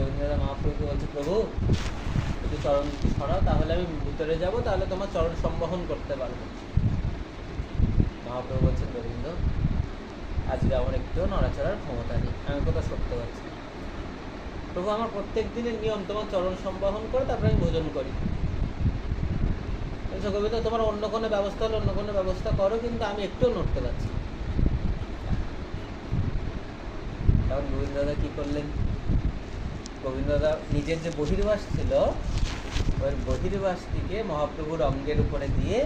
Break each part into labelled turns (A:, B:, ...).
A: গোবিন্দ দাদা মহাপ্রভুকে বলছে, প্রভু একটু চরণ সরাও, তাহলে আমি ভিতরে যাব, তাহলে তোমার চরণ সম্বহন করতে পারবো। মহাপ্রভু বলছেন, গোবিন্দ আজকে আমার একটু নড়াচড়ার ক্ষমতা নেই, আমি কোথাও সরতে পারছি না। প্রভু আমার প্রত্যেক দিনের নিয়ম তোমার চরণ সম্বহন করে তারপরে আমি ভোজন করি। বলছে, গোবিন্দ তোমার অন্য কোনো ব্যবস্থা হলে অন্য কোনো ব্যবস্থা করো, কিন্তু আমি একটুও নড়তে পারছি না। তখন গোবিন্দ দাদা কি করলেন, গোবিন্দ দাদা নিজের যে বহির্বাস ছিল ওই বহির্বাসটিকে মহাপ্রভুর অঙ্গের উপরে দিয়ে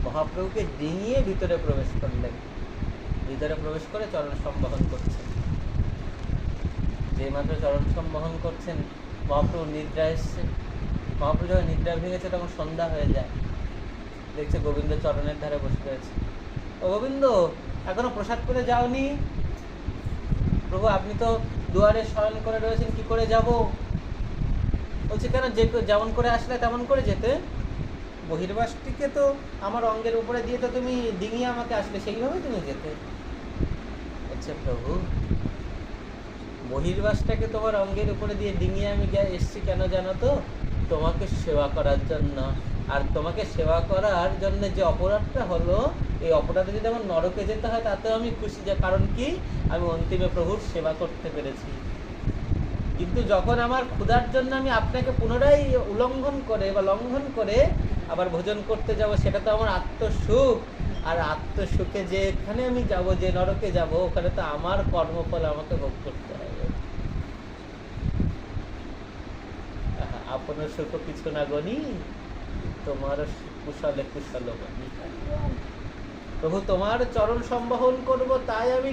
A: মহাপ্রভুকে ডিঙিয়ে ভিতরে প্রবেশ করলেন। ভিতরে প্রবেশ করে চরণ সম্বহন করছেন। যে মাত্র চরণ সম্বহন করছেন, মহাপ্রভু নিদ্রা এসছে। মহাপ্রভু যখন নিদ্রা ভেঙেছে তখন সন্ধ্যা হয়ে যায়। দেখছে গোবিন্দ চরণের ধারে বসে রয়েছে। ও গোবিন্দ, এখনো প্রসাদ করে যাওনি? প্রভু আপনি তো দুয়ারে শয়ন করে রয়েছেন, কি করে যাব? বলছে, কেন, যেমন করে আসলে তেমন করে যেতে। বহির্বাসটিকে তো আমার অঙ্গের উপরে দিয়ে তো তুমি ডিঙিয়ে আমাকে আসলে, সেইভাবে তুমি যেতে। বলছে, প্রভু বহির্বাসটাকে তোমার অঙ্গের উপরে দিয়ে ডিঙিয়ে আমি এসছি কেন জানো তো? তোমাকে সেবা করার জন্য। আর তোমাকে সেবা করার জন্য যে অপরাধটা হলো, এই অপরাধে যদি আমার নরকে যেতে হয় তাতেও আমি খুশি। যে কারণ কি, আমি অন্তিমে প্রভুর সেবা করতে পেরেছি। কিন্তু যখন আমার ক্ষুধার জন্য আমি আপনাকে পুনরায় উল্লঙ্ঘন করে বা লঙ্ঘন করে আবার ভোজন করতে যাব, সেটা তো আমার আত্মসুখ। আর আত্মসুখে যেখানে আমি যাব, যে নরকে যাব, ওখানে তো আমার কর্মফল আমাকে ভোগ করতে হবে। আপনার সুখ কিছু না গনি, তোমার কুশলে কুশল গনি। প্রভু তোমার চরণ সম্বহন করব, তাই আমি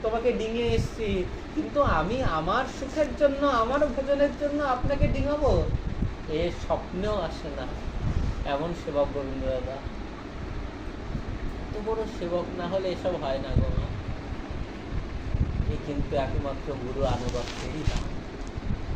A: তোমাকে ডিঙে এসছি। কিন্তু আমি আমার সুখের জন্য, আমার ভোজনের জন্য আপনাকে ডিঙাবো, এ স্বপ্নেও আসে না। এমন সেবক গোবিন্দ দাদা। এত বড় সেবক না হলে এসব হয় না গো। এই কিন্তু একমাত্র গুরু আনুগত্যেরই দাম।